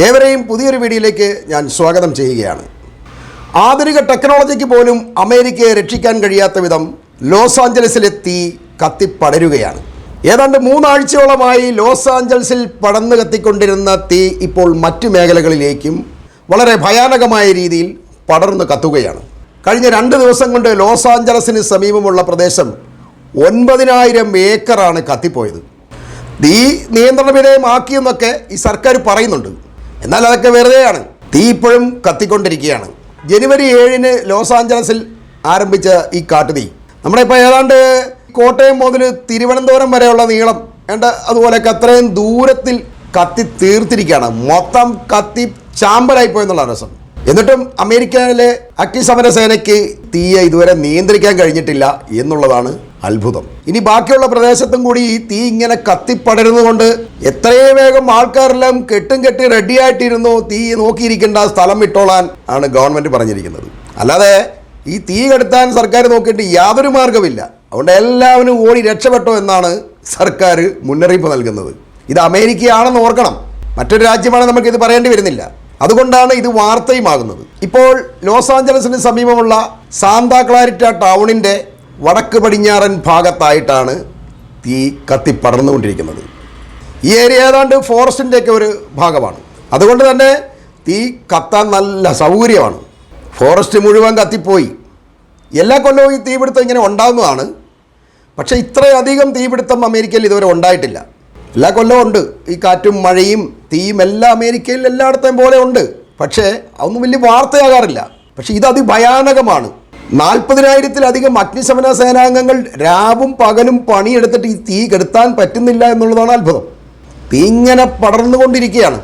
ഏവരെയും പുതിയൊരു വീഡിയോയിലേക്ക് ഞാൻ സ്വാഗതം ചെയ്യുകയാണ്. ആധുനിക ടെക്നോളജിക്ക് പോലും അമേരിക്കയെ രക്ഷിക്കാൻ കഴിയാത്ത വിധം ലോസ് ആഞ്ചലസിലെ തീ കത്തിപ്പടരുകയാണ്. ഏതാണ്ട് 3 ആഴ്ചയോളമായി ലോസ് ആഞ്ചലസിൽ പടർന്നു കത്തിക്കൊണ്ടിരുന്ന തീ ഇപ്പോൾ മറ്റു മേഖലകളിലേക്കും വളരെ ഭയാനകമായ രീതിയിൽ പടർന്നു കത്തുകയാണ്. കഴിഞ്ഞ 2 ദിവസം കൊണ്ട് ലോസ് ആഞ്ചലസിന് സമീപമുള്ള പ്രദേശം 9,000 ഏക്കറാണ് കത്തിപ്പോയത്. തീ നിയന്ത്രണ വിധേയമാക്കിയെന്നൊക്കെ ഈ സർക്കാർ പറയുന്നുണ്ട്. എന്നാൽ അതൊക്കെ വെറുതെയാണ്. തീ ഇപ്പോഴും കത്തിക്കൊണ്ടിരിക്കുകയാണ്. ജനുവരി 7-ന് ലോസ് ആഞ്ചലസിൽ ആരംഭിച്ച ഈ കാട്ടുതീ നമ്മുടെ ഇപ്പോൾ ഏതാണ്ട് കോട്ടയം മുതൽ തിരുവനന്തപുരം വരെയുള്ള നീളം അതുപോലെയൊക്കെ അത്രയും ദൂരത്തിൽ കത്തി തീർത്തിരിക്കുകയാണ്. മൊത്തം കത്തി ചാമ്പലായിപ്പോയെന്നുള്ള രസം. എന്നിട്ടും അമേരിക്കയിലെ അഗ്നിശമന സേനയ്ക്ക് തീയെ ഇതുവരെ നിയന്ത്രിക്കാൻ കഴിഞ്ഞിട്ടില്ല എന്നുള്ളതാണ് അത്ഭുതം. ഇനി ബാക്കിയുള്ള പ്രദേശത്തും കൂടി ഈ തീ ഇങ്ങനെ കത്തിപ്പടരുന്നതുകൊണ്ട് എത്രയും വേഗം ആൾക്കാരെല്ലാം കെട്ടി റെഡിയായിട്ടിരുന്നു തീ നോക്കിയിരിക്കേണ്ട, സ്ഥലം വിട്ടോളാൻ ആണ് ഗവൺമെൻറ് പറഞ്ഞിരിക്കുന്നത്. അല്ലാതെ ഈ തീ കെടുത്താൻ സർക്കാർ നോക്കിയിട്ട് യാതൊരു മാർഗമില്ല. അതുകൊണ്ട് എല്ലാവരും ഓടി രക്ഷപ്പെട്ടോ എന്നാണ് സർക്കാർ മുന്നറിയിപ്പ് നൽകുന്നത്. ഇത് അമേരിക്കയാണെന്ന് ഓർക്കണം. മറ്റൊരു രാജ്യമാണ് നമുക്കിത് പറയേണ്ടി വരുന്നില്ല. അതുകൊണ്ടാണ് ഇത് വാർത്തയുമാകുന്നത്. ഇപ്പോൾ ലോസ് ആഞ്ചലസിന് സമീപമുള്ള സാന്താ ക്ലാരിറ്റ ടൗണിൻ്റെ വടക്ക് പടിഞ്ഞാറൻ ഭാഗത്തായിട്ടാണ് തീ കത്തിപ്പടർന്നുകൊണ്ടിരിക്കുന്നത്. ഈ ഏരിയ ഏതാണ്ട് ഫോറസ്റ്റിൻ്റെയൊക്കെ ഒരു ഭാഗമാണ്. അതുകൊണ്ട് തന്നെ തീ കത്താൻ നല്ല സൗകര്യമാണ്. ഫോറസ്റ്റ് മുഴുവൻ കത്തിപ്പോയി. എല്ലാ കൊല്ലവും ഈ തീപിടുത്തം ഇങ്ങനെ ഉണ്ടാകുന്നതാണ്. പക്ഷേ ഇത്രയധികം തീപിടുത്തം അമേരിക്കയിൽ ഇതുവരെ ഉണ്ടായിട്ടില്ല. എല്ലാ കൊല്ലവും ഉണ്ട്. ഈ കാറ്റും മഴയും തീയും എല്ലാം അമേരിക്കയിൽ എല്ലായിടത്തെയും പോലെ ഉണ്ട്. പക്ഷേ അതൊന്നും വലിയ വാർത്തയാകാറില്ല. പക്ഷേ ഇത് അതിഭയാനകമാണ്. 40,000-ത്തിലധികം അഗ്നിശമന സേനാംഗങ്ങൾ രാവും പകലും പണിയെടുത്തിട്ട് ഈ തീ കെടുത്താൻ പറ്റുന്നില്ല എന്നുള്ളതാണ് അത്ഭുതം. തീ ഇങ്ങനെ പടർന്നുകൊണ്ടിരിക്കുകയാണ്.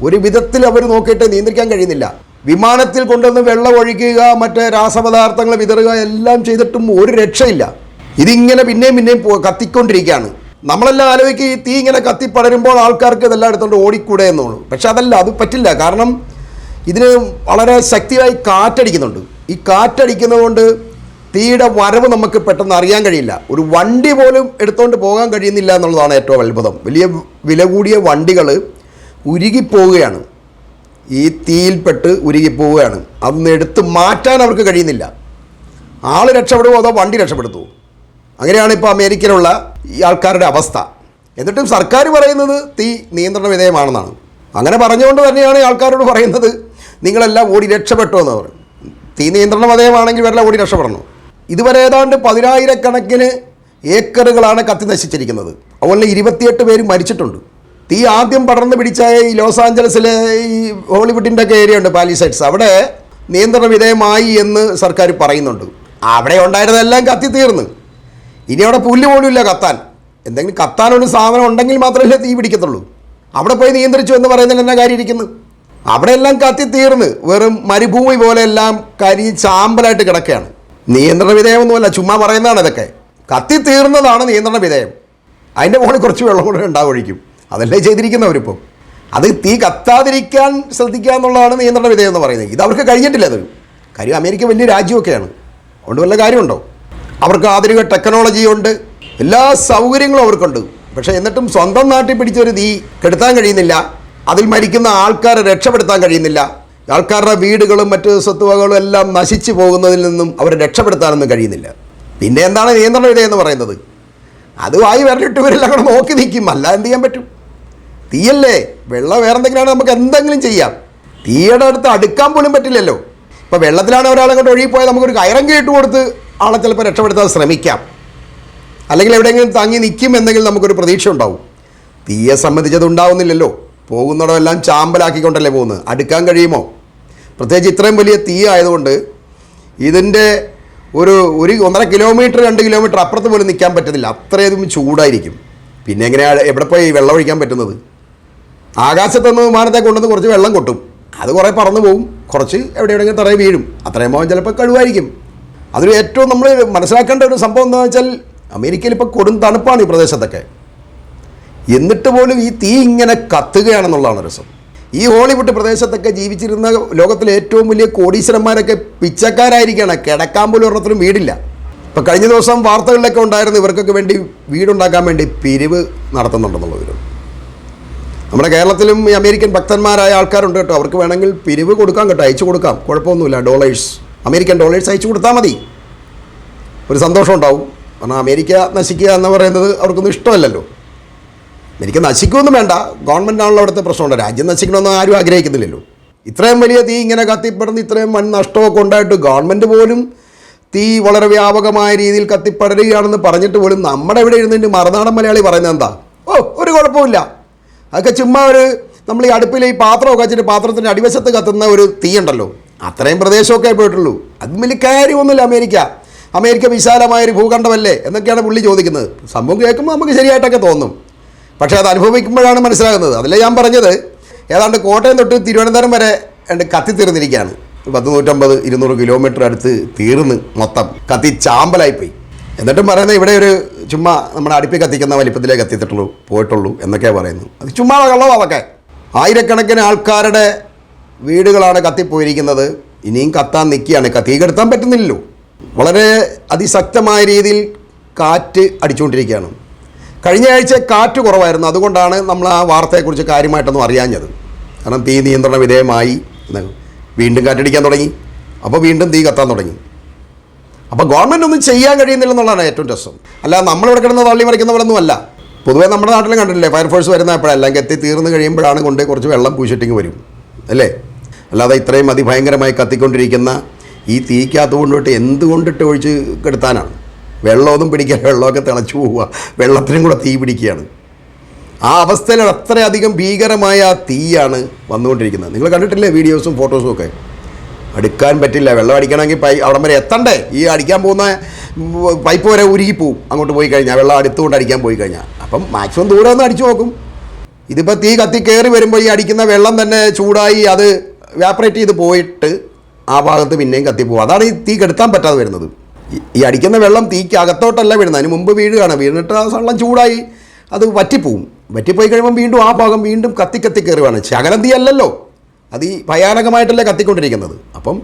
ഒരു വിധത്തിൽ അവർ നോക്കിയിട്ട് നിയന്ത്രിക്കാൻ കഴിയുന്നില്ല. വിമാനത്തിൽ കൊണ്ടുവന്ന് വെള്ളം ഒഴിക്കുക, മറ്റേ രാസപദാർത്ഥങ്ങൾ വിതറുക എല്ലാം ചെയ്തിട്ടും ഒരു രക്ഷയില്ല. ഇതിങ്ങനെ പിന്നെയും കത്തിക്കൊണ്ടിരിക്കുകയാണ്. നമ്മളെല്ലാം ആലോചിക്കുക, ഈ തീ ഇങ്ങനെ കത്തിപ്പടരുമ്പോൾ ആൾക്കാർക്ക് ഇതെല്ലാം എടുത്തുകൊണ്ട് ഓടിക്കൂടെ എന്നുള്ളൂ. പക്ഷെ അതല്ല, അത് പറ്റില്ല. കാരണം ഇതിന് വളരെ ശക്തിയായി കാറ്റടിക്കുന്നുണ്ട്. ഈ കാറ്റടിക്കുന്നതുകൊണ്ട് തീയുടെ വരവ് നമുക്ക് പെട്ടെന്ന് അറിയാൻ കഴിയില്ല. ഒരു വണ്ടി പോലും എടുത്തുകൊണ്ട് പോകാൻ കഴിയുന്നില്ല എന്നുള്ളതാണ് ഏറ്റവും അത്ഭുതം. വലിയ വില കൂടിയ വണ്ടികൾ ഉരുകിപ്പോവുകയാണ്. ഈ തീയിൽപ്പെട്ട് ഉരുകിപ്പോവുകയാണ്. അതൊന്ന് എടുത്ത് മാറ്റാൻ അവർക്ക് കഴിയുന്നില്ല. ആൾ രക്ഷപ്പെടുമോ അതോ വണ്ടി രക്ഷപ്പെടുത്തുമോ? അങ്ങനെയാണ് ഇപ്പോൾ അമേരിക്കയിലുള്ള ഈ ആൾക്കാരുടെ അവസ്ഥ. എന്നിട്ടും സർക്കാർ പറയുന്നത് തീ നിയന്ത്രണ വിധേയമാണെന്നാണ്. അങ്ങനെ പറഞ്ഞുകൊണ്ട് തന്നെയാണ് ആൾക്കാരോട് പറയുന്നത് നിങ്ങളെല്ലാം ഓടി രക്ഷപ്പെട്ടോ എന്ന് പറയും. തീ നിയന്ത്രണ വിധേയമാണെങ്കിൽ വരെല്ലാം ഓടി രക്ഷപ്പെടണം. ഇതുവരെ ഏതാണ്ട് 10,000-കണക്കിന് ഏക്കറുകളാണ് കത്തി നശിച്ചിരിക്കുന്നത്. അതുപോലെ 28 പേര് മരിച്ചിട്ടുണ്ട്. തീ ആദ്യം പടർന്ന് പിടിച്ച ഈ ലോസ് ആഞ്ചലസിലെ ഈ ഹോളിവുഡിൻ്റെ ഒക്കെ ഏരിയ ഉണ്ട്, പാലിസൈഡ്സ്. അവിടെ നിയന്ത്രണ വിധേയമായി എന്ന് സർക്കാർ പറയുന്നുണ്ട്. അവിടെ ഉണ്ടായിരുന്നതെല്ലാം കത്തി തീർന്ന്. ഇനി അവിടെ പുല്ല് പോലും ഇല്ല കത്താൻ. എന്തെങ്കിലും കത്താനൊരു സാധനം ഉണ്ടെങ്കിൽ മാത്രമല്ലേ തീ പിടിക്കത്തുള്ളൂ. അവിടെ പോയി നിയന്ത്രിച്ചു എന്ന് പറയുന്നതിൽ എന്നാ കാര്യം ഇരിക്കുന്നു? അവിടെ എല്ലാം കത്തി തീർന്ന് വെറും മരുഭൂമി പോലെ എല്ലാം കരിഞ്ഞ് ചാമ്പലായിട്ട് കിടക്കുകയാണ്. നിയന്ത്രണ വിധേയമൊന്നുമല്ല, ചുമ്മാ പറയുന്നതാണ് ഇതൊക്കെ. കത്തി തീർന്നതാണ് നിയന്ത്രണ വിധേയം. അതിൻ്റെ മുകളിൽ കുറച്ച് വെള്ളം കൂടെ ഉണ്ടാവുകയും അതല്ലേ ചെയ്തിരിക്കുന്നവരിപ്പോൾ. അത് തീ കത്താതിരിക്കാൻ ശ്രദ്ധിക്കുക എന്നുള്ളതാണ് നിയന്ത്രണ വിധേയം എന്ന് പറയുന്നത്. ഇത് അവർക്ക് കഴിഞ്ഞിട്ടില്ല. അത് കാര്യം അമേരിക്ക വലിയ രാജ്യമൊക്കെയാണ്. അതുകൊണ്ട് വല്ല കാര്യമുണ്ടോ? അവർക്ക് ആധുനിക ടെക്നോളജി ഉണ്ട്, എല്ലാ സൗകര്യങ്ങളും അവർക്കുണ്ട്. പക്ഷേ എന്നിട്ടും സ്വന്തം നാട്ടിൽ പിടിച്ചൊരു തീ കെടുത്താൻ കഴിയുന്നില്ല. അതിൽ മരിക്കുന്ന ആൾക്കാരെ രക്ഷപ്പെടുത്താൻ കഴിയുന്നില്ല. ആൾക്കാരുടെ വീടുകളും മറ്റ് സ്വത്തുവകകളും എല്ലാം നശിച്ചു പോകുന്നതിൽ നിന്നും അവരെ രക്ഷപ്പെടുത്താനൊന്നും കഴിയുന്നില്ല. പിന്നെ എന്താണ് നിയന്ത്രണ വിധേയം എന്ന് പറയുന്നത്? അതുമായി വരലിട്ട് ഇവരെല്ലാം കൂടെ നോക്കി നിൽക്കും. അല്ല എന്ത് ചെയ്യാൻ പറ്റും? തീയല്ലേ, വെള്ളം വേറെ എന്തെങ്കിലുമാണ് നമുക്ക് എന്തെങ്കിലും ചെയ്യാം. തീയുടെ അടുത്ത് അടുക്കാൻ പോലും പറ്റില്ലല്ലോ. ഇപ്പോൾ വെള്ളത്തിലാണ് ഒരാളെ കൊണ്ട് ഒഴുകിപ്പോയാൽ നമുക്കൊരു കയറെങ്കിലും ഇട്ട് കൊടുത്ത് ആളെ ചിലപ്പോൾ രക്ഷപ്പെടുത്താൻ ശ്രമിക്കാം. അല്ലെങ്കിൽ എവിടെയെങ്കിലും തങ്ങി നിൽക്കും എന്തെങ്കിലും നമുക്കൊരു പ്രതീക്ഷ ഉണ്ടാവും. തീയെ സംബന്ധിച്ചത് ഉണ്ടാവുന്നില്ലല്ലോ. പോകുന്നിടമെല്ലാം ചാമ്പലാക്കിക്കൊണ്ടല്ലേ പോകുന്നത്. അടുക്കാൻ കഴിയുമോ? പ്രത്യേകിച്ച് ഇത്രയും വലിയ തീ ആയതുകൊണ്ട് ഇതിൻ്റെ ഒരു 1.5 കിലോമീറ്റർ 2 കിലോമീറ്റർ അപ്പുറത്ത് പോലും നിൽക്കാൻ പറ്റത്തില്ല. അത്രയധികം ചൂടായിരിക്കും. പിന്നെ എങ്ങനെയാണ് എവിടെ പോയി വെള്ളം ഒഴിക്കാൻ പറ്റുന്നത്? ആകാശത്തുനിന്ന് വിമാനത്തെ കൊണ്ടുവന്ന് കുറച്ച് വെള്ളം കൊട്ടും. അത് കുറേ പറന്നു പോകും, കുറച്ച് എവിടെയെങ്കിലും തറയിൽ വീഴും. അത്രയും പോകാൻ ചിലപ്പോൾ കഴിവായിരിക്കും. അതൊരു ഏറ്റവും നമ്മൾ മനസ്സിലാക്കേണ്ട ഒരു സംഭവം എന്താണെന്ന് വെച്ചാൽ അമേരിക്കയിൽ ഇപ്പോൾ കൊടും തണുപ്പാണ് ഈ പ്രദേശത്തൊക്കെ. എന്നിട്ട് പോലും ഈ തീ ഇങ്ങനെ കത്തുകയാണെന്നുള്ളതാണ് രസം. ഈ ഹോളിവുഡ് പ്രദേശത്തൊക്കെ ജീവിച്ചിരുന്ന ലോകത്തിലെ ഏറ്റവും വലിയ കോടീശ്വരന്മാരൊക്കെ പിച്ചക്കാരായിരിക്കുകയാണ്. കിടക്കാൻ പോലും ഒരെണ്ണത്തിനും വീടില്ല. ഇപ്പോൾ കഴിഞ്ഞ ദിവസം വാർത്തകളിലൊക്കെ ഉണ്ടായിരുന്നു ഇവർക്കൊക്കെ വേണ്ടി വീടുണ്ടാക്കാൻ വേണ്ടി പിരിവ് നടത്തുന്നുണ്ടെന്നുള്ളവർ. നമ്മുടെ കേരളത്തിലും ഈ അമേരിക്കൻ ഭക്തന്മാരായ ആൾക്കാരുണ്ട് കേട്ടോ. അവർക്ക് വേണമെങ്കിൽ പിരിവ് കൊടുക്കാം കേട്ടോ, അയച്ചു കൊടുക്കാം, കുഴപ്പമൊന്നുമില്ല. ഡോളേഴ്സ്, അമേരിക്കൻ ഡോളേഴ്സ് അയച്ചു കൊടുത്താൽ മതി, ഒരു സന്തോഷം ഉണ്ടാവും. കാരണം അമേരിക്ക നശിക്കുക എന്ന് പറയുന്നത് അവർക്കൊന്നും ഇഷ്ടമല്ലല്ലോ. അമേരിക്ക നശിക്കുമെന്നും വേണ്ട, ഗവൺമെൻറ്റാണല്ലോ അവിടുത്തെ പ്രശ്നമുണ്ട്. രാജ്യം നശിക്കണമെന്ന് ആരും ആഗ്രഹിക്കുന്നില്ലല്ലോ. ഇത്രയും വലിയ തീ ഇങ്ങനെ കത്തിപ്പടർന്ന് ഇത്രയും വൻ നഷ്ടമൊക്കെ ഉണ്ടായിട്ട് ഗവൺമെൻറ് പോലും തീ വളരെ വ്യാപകമായ രീതിയിൽ കത്തിപ്പടരുകയാണെന്ന് പറഞ്ഞിട്ട് പോലും നമ്മുടെ ഇവിടെ ഇരുന്നിട്ട് മറുനാടൻ മലയാളി പറയുന്നത് എന്താ? ഒരു കുഴപ്പമില്ല, അതൊക്കെ ചുമ്മാ നമ്മൾ ഈ അടുപ്പിൽ ഈ പാത്രമൊക്കെ വെച്ചിട്ട് പാത്രത്തിൻ്റെ അടിവശത്ത് കത്തുന്ന ഒരു തീ ഉണ്ടല്ലോ, അത്രയും പ്രദേശമൊക്കെ പോയിട്ടുള്ളൂ. അത് വലിയ കാര്യമൊന്നുമില്ല. അമേരിക്ക വിശാലമായൊരു ഭൂഖണ്ഡമല്ലേ എന്നൊക്കെയാണ് പുള്ളി ചോദിക്കുന്നത്. സംഭവം കേൾക്കുമ്പോൾ നമുക്ക് ശരിയായിട്ടൊക്കെ തോന്നും, പക്ഷേ അത് അനുഭവിക്കുമ്പോഴാണ് മനസ്സിലാകുന്നത്. അതല്ലേ ഞാൻ പറഞ്ഞത്, ഏതാണ്ട് കോട്ടയം തൊട്ട് തിരുവനന്തപുരം വരെ കത്തിത്തീർന്നിരിക്കുകയാണ്. 150-200 കിലോമീറ്റർ അടുത്ത് തീർന്ന് മൊത്തം കത്തി ചാമ്പലായിപ്പോയി. എന്നിട്ടും പറയുന്നത് ഇവിടെ ഒരു ചുമ്മാ നമ്മുടെ അടുപ്പിൽ കത്തിക്കുന്ന വലിപ്പത്തിലേ കത്തിയിട്ടുള്ളൂ പോയിട്ടുള്ളൂ എന്നൊക്കെയാണ് പറയുന്നത്. അത് ചുമ്മാ കള്ളോ അതൊക്കെ. ആയിരക്കണക്കിന് ആൾക്കാരുടെ വീടുകളാണ് കത്തിപ്പോയിരിക്കുന്നത്. ഇനിയും കത്താൻ നിൽക്കുകയാണ്. തീ കെടുത്താൻ പറ്റുന്നില്ലല്ലോ. വളരെ അതിശക്തമായ രീതിയിൽ കാറ്റ് അടിച്ചുകൊണ്ടിരിക്കുകയാണ്. കഴിഞ്ഞ ആഴ്ച കാറ്റ് കുറവായിരുന്നു, അതുകൊണ്ടാണ് നമ്മൾ ആ വാർത്തയെക്കുറിച്ച് കാര്യമായിട്ടൊന്നും അറിയാഞ്ഞത്. കാരണം തീ നിയന്ത്രണ വിധേയമായി, വീണ്ടും കാറ്റടിക്കാൻ തുടങ്ങി, അപ്പോൾ വീണ്ടും തീ കത്താൻ തുടങ്ങി. അപ്പോൾ ഗവൺമെൻറ് ഒന്നും ചെയ്യാൻ കഴിയുന്നില്ലെന്നുള്ളതാണ് ഏറ്റവും രസം. അല്ല നമ്മളിവിടെ കിടന്ന് തള്ളി മറിക്കുന്ന പോലൊന്നും അല്ല. പൊതുവേ നമ്മുടെ നാട്ടിലും കണ്ടിട്ടില്ലേ, ഫയർഫോഴ്സ് വരുന്ന എപ്പോഴെല്ലാം കത്തി തീർന്ന് കഴിയുമ്പോഴാണ് കൊണ്ട് കുറച്ച് വെള്ളം പൂശിട്ടിങ് വരും അല്ലേ. അല്ലാതെ ഇത്രയും അതിഭയങ്കരമായി കത്തിക്കൊണ്ടിരിക്കുന്ന ഈ തീക്കകത്ത് കൊണ്ടിട്ട് എന്തുകൊണ്ടിട്ട് ഒഴിച്ച് കെടുത്താനാണ്? വെള്ളമൊന്നും പിടിക്കാൻ, വെള്ളമൊക്കെ തിളച്ചു പോവുക, വെള്ളത്തിനും കൂടെ തീ പിടിക്കുകയാണ്. ആ അവസ്ഥയിൽ അത്രയധികം ഭീകരമായ തീയാണ് വന്നുകൊണ്ടിരിക്കുന്നത്. നിങ്ങൾ കണ്ടിട്ടില്ലേ വീഡിയോസും ഫോട്ടോസും ഒക്കെ? അടുക്കാൻ പറ്റില്ല. വെള്ളം അടിക്കണമെങ്കിൽ അവിടം വരെ എത്തണ്ടേ? ഈ അടിക്കാൻ പോകുന്ന പൈപ്പ് വരെ ഉരുകിപ്പോവും അങ്ങോട്ട് പോയി കഴിഞ്ഞാൽ, വെള്ളം അടുത്തുകൊണ്ട് അടിക്കാൻ പോയി കഴിഞ്ഞാൽ. അപ്പം മാക്സിമം ദൂരെ ഒന്ന് അടിച്ചു നോക്കും. ഇതിപ്പോൾ തീ കത്തി കയറി വരുമ്പോൾ ഈ അടിക്കുന്ന വെള്ളം തന്നെ ചൂടായി അത് വ്യാപ്പറേറ്റ് ചെയ്ത് പോയിട്ട് ആ ഭാഗത്ത് പിന്നെയും കത്തിപ്പോവും. അതാണ് ഈ തീ കെടുത്താൻ പറ്റാതെ വരുന്നത്. ഈ അടിക്കുന്ന വെള്ളം തീക്ക് അകത്തോട്ടല്ല വീഴുന്നത്, അതിന് മുമ്പ് വീഴുകയാണ്. വീണിട്ട് ആ വെള്ളം ചൂടായി അത് വറ്റിപ്പോവും. വറ്റിപ്പോയി കഴിയുമ്പം വീണ്ടും ആ ഭാഗം വീണ്ടും കത്തി കയറുകയാണ്. ശകലം തീ അല്ലല്ലോ, അത് ഈ ഭയാനകമായിട്ടല്ലേ കത്തിക്കൊണ്ടിരിക്കുന്നത്. അപ്പം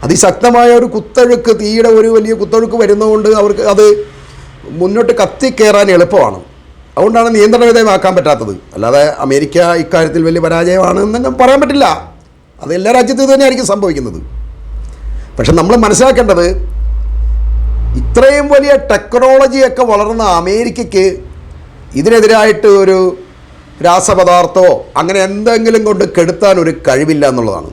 അതിശക്തമായ ഒരു കുത്തൊഴുക്ക്, തീയുടെ ഒരു വലിയ കുത്തൊഴുക്ക് വരുന്നതുകൊണ്ട് അവർക്ക് അത് മുന്നോട്ട് കത്തിക്കയറാൻ എളുപ്പമാണ്. അതുകൊണ്ടാണ് നിയന്ത്രണ വിധേയമാക്കാൻ പറ്റാത്തത്. അല്ലാതെ അമേരിക്ക ഇക്കാര്യത്തിൽ വലിയ പരാജയമാണ് എന്ന് പറയാൻ പറ്റില്ല. അത് എല്ലാ രാജ്യത്തും തന്നെയായിരിക്കും സംഭവിക്കുന്നത്. പക്ഷെ നമ്മൾ മനസ്സിലാക്കേണ്ടത്, ഇത്രയും വലിയ ടെക്നോളജിയൊക്കെ വളർന്ന അമേരിക്കയ്ക്ക് ഇതിനെതിരായിട്ട് ഒരു രാസപദാർത്ഥമോ അങ്ങനെ എന്തെങ്കിലും കൊണ്ട് കെടുത്താൻ ഒരു കഴിവില്ല എന്നുള്ളതാണ്.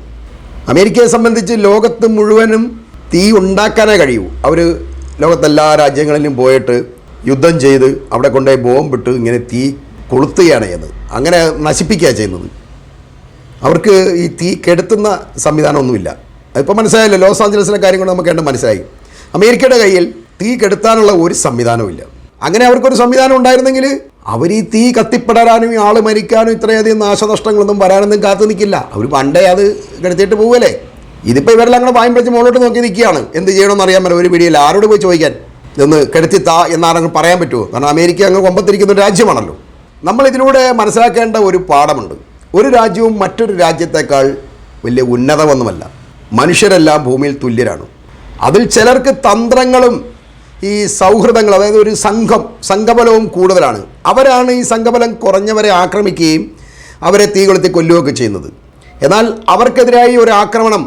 അമേരിക്കയെ സംബന്ധിച്ച് ലോകത്ത് മുഴുവനും തീ ഉണ്ടാക്കാനേ കഴിയൂ. അവർ ലോകത്തെല്ലാ രാജ്യങ്ങളിലും പോയിട്ട് യുദ്ധം ചെയ്ത് അവിടെ കൊണ്ടുപോയി ബോംബിട്ട് ഇങ്ങനെ തീ കൊളുത്തുകയാണ് ചെയ്യുന്നത്, അങ്ങനെ നശിപ്പിക്കുകയാണ് ചെയ്യുന്നത്. അവർക്ക് ഈ തീ കെടുത്തുന്ന സംവിധാനമൊന്നുമില്ല. അതിപ്പോൾ മനസ്സിലായല്ലോ, ലോസ് ആഞ്ചലസിലെ കാര്യം കൊണ്ട് നമുക്ക് കണ്ട് മനസ്സിലായി. അമേരിക്കയുടെ കയ്യിൽ തീ കെടുത്താനുള്ള ഒരു സംവിധാനവും. അങ്ങനെ അവർക്കൊരു സംവിധാനം ഉണ്ടായിരുന്നെങ്കിൽ അവർ ഈ തീ കത്തിപ്പെടാനും ഈ ആൾ മരിക്കാനും ഇത്രയധികം നാശനഷ്ടങ്ങളൊന്നും വരാനൊന്നും കാത്തു നിൽക്കില്ല. അവർ പണ്ടേ അത് കെടുത്തിട്ട് പോവല്ലേ. ഇതിപ്പോൾ ഇവരെല്ലാം അങ്ങനെ വായും പിടിച്ച് മുകളിലോട്ട് നോക്കി നിൽക്കുകയാണ്. എന്ത് ചെയ്യണമെന്ന് അറിയാൻ പറ്റും ഒരു പിടിയിൽ. ആരോട് പോയി ചോദിക്കാൻ? ഇതൊന്ന് കെടുത്തിത്താ എന്നാരെങ്കിലും പറയാൻ പറ്റുമോ? കാരണം അമേരിക്ക അങ്ങ് കൊമ്പത്തിരിക്കുന്ന ഒരു രാജ്യമാണല്ലോ. നമ്മളിതിലൂടെ മനസ്സിലാക്കേണ്ട ഒരു പാഠമുണ്ട്. ഒരു രാജ്യവും മറ്റൊരു രാജ്യത്തേക്കാൾ വലിയ ഉന്നതമൊന്നുമല്ല. മനുഷ്യരെല്ലാം ഭൂമിയിൽ തുല്യരാണ്. അതിൽ ചിലർക്ക് തന്ത്രങ്ങളും ഈ സൗഹൃദങ്ങൾ, അതായത് ഒരു സംഘബലവും കൂടുതലാണ്. അവരാണ് ഈ സംഘബലം കുറഞ്ഞവരെ ആക്രമിക്കുകയും അവരെ തീ കൊളുത്തി കൊല്ലുകയൊക്കെ ചെയ്യുന്നത്. എന്നാൽ അവർക്കെതിരായി ഒരു ആക്രമണം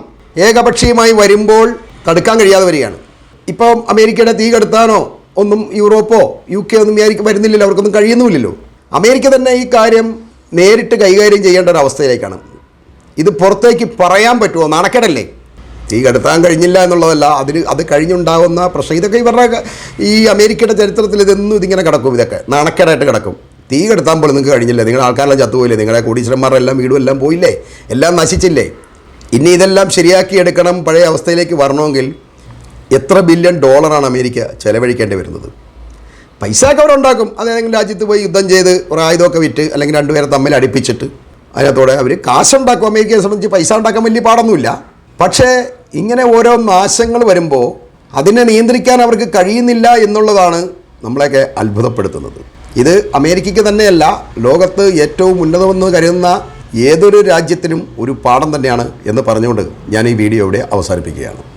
ഏകപക്ഷീയമായി വരുമ്പോൾ തടുക്കാൻ കഴിയാതെ വരികയാണ്. ഇപ്പം അമേരിക്കയുടെ തീ കെടുത്താനോ ഒന്നും യൂറോപ്പോ UK ഒന്നും വരുന്നില്ലല്ലോ, അവർക്കൊന്നും കഴിയുന്നുമില്ലല്ലോ. അമേരിക്ക തന്നെ ഈ കാര്യം നേരിട്ട് കൈകാര്യം ചെയ്യേണ്ട ഒരു അവസ്ഥയിലേക്കാണ്. ഇത് പുറത്തേക്ക് പറയാൻ പറ്റുമോ? നാണക്കേടല്ലേ? തീ കെടുത്താൻ കഴിഞ്ഞില്ല എന്നുള്ളതല്ല, അത് കഴിഞ്ഞുണ്ടാകുന്ന പ്രശ്നം. ഇതൊക്കെ ഇവരുടെ ഈ അമേരിക്കയുടെ ചരിത്രത്തിൽ ഇതിങ്ങനെ കിടക്കും. ഇതൊക്കെ നാണക്കേടായിട്ട് കിടക്കും. തീ കെടുത്താൻ പോലും നിങ്ങൾക്ക് കഴിഞ്ഞില്ല, നിങ്ങളുടെ ആൾക്കാരെല്ലാം ചത്തുപോയില്ലേ, നിങ്ങളുടെ കോടീശ്വരന്മാരുടെ എല്ലാം വീടും എല്ലാം പോയില്ലേ, എല്ലാം നശിച്ചില്ലേ. ഇനി ഇതെല്ലാം ശരിയാക്കിയെടുക്കണം, പഴയ അവസ്ഥയിലേക്ക് വരണമെങ്കിൽ എത്ര ബില്യൺ ഡോളറാണ് അമേരിക്ക ചെലവഴിക്കേണ്ടി വരുന്നത്? പൈസയൊക്കെ അവിടെ ഉണ്ടാക്കും. അതേതെങ്കിലും രാജ്യത്ത് പോയി യുദ്ധം ചെയ്ത് ഒരു ആയുധമൊക്കെ വിറ്റ് അല്ലെങ്കിൽ രണ്ടുപേരെ തമ്മിൽ അടുപ്പിച്ചിട്ട് അതിനകത്തോടെ അവർ കാശുണ്ടാക്കും. അമേരിക്കയെ സംബന്ധിച്ച് പൈസ ഉണ്ടാക്കാൻ വലിയ പാടൊന്നുമില്ല. പക്ഷേ ഇങ്ങനെ ഓരോ നാശങ്ങൾ വരുമ്പോൾ അതിനെ നിയന്ത്രിക്കാൻ അവർക്ക് കഴിയുന്നില്ല എന്നുള്ളതാണ് നമ്മളെയൊക്കെ അത്ഭുതപ്പെടുത്തുന്നത്. ഇത് അമേരിക്കയ്ക്ക് തന്നെയല്ല, ലോകത്ത് ഏറ്റവും ഉന്നതമെന്ന് കരുതുന്ന ഏതൊരു രാജ്യത്തിനും ഒരു പാഠം തന്നെയാണ് എന്ന് പറഞ്ഞുകൊണ്ട് ഞാൻ ഈ വീഡിയോ ഇവിടെ അവസാനിപ്പിക്കുകയാണ്.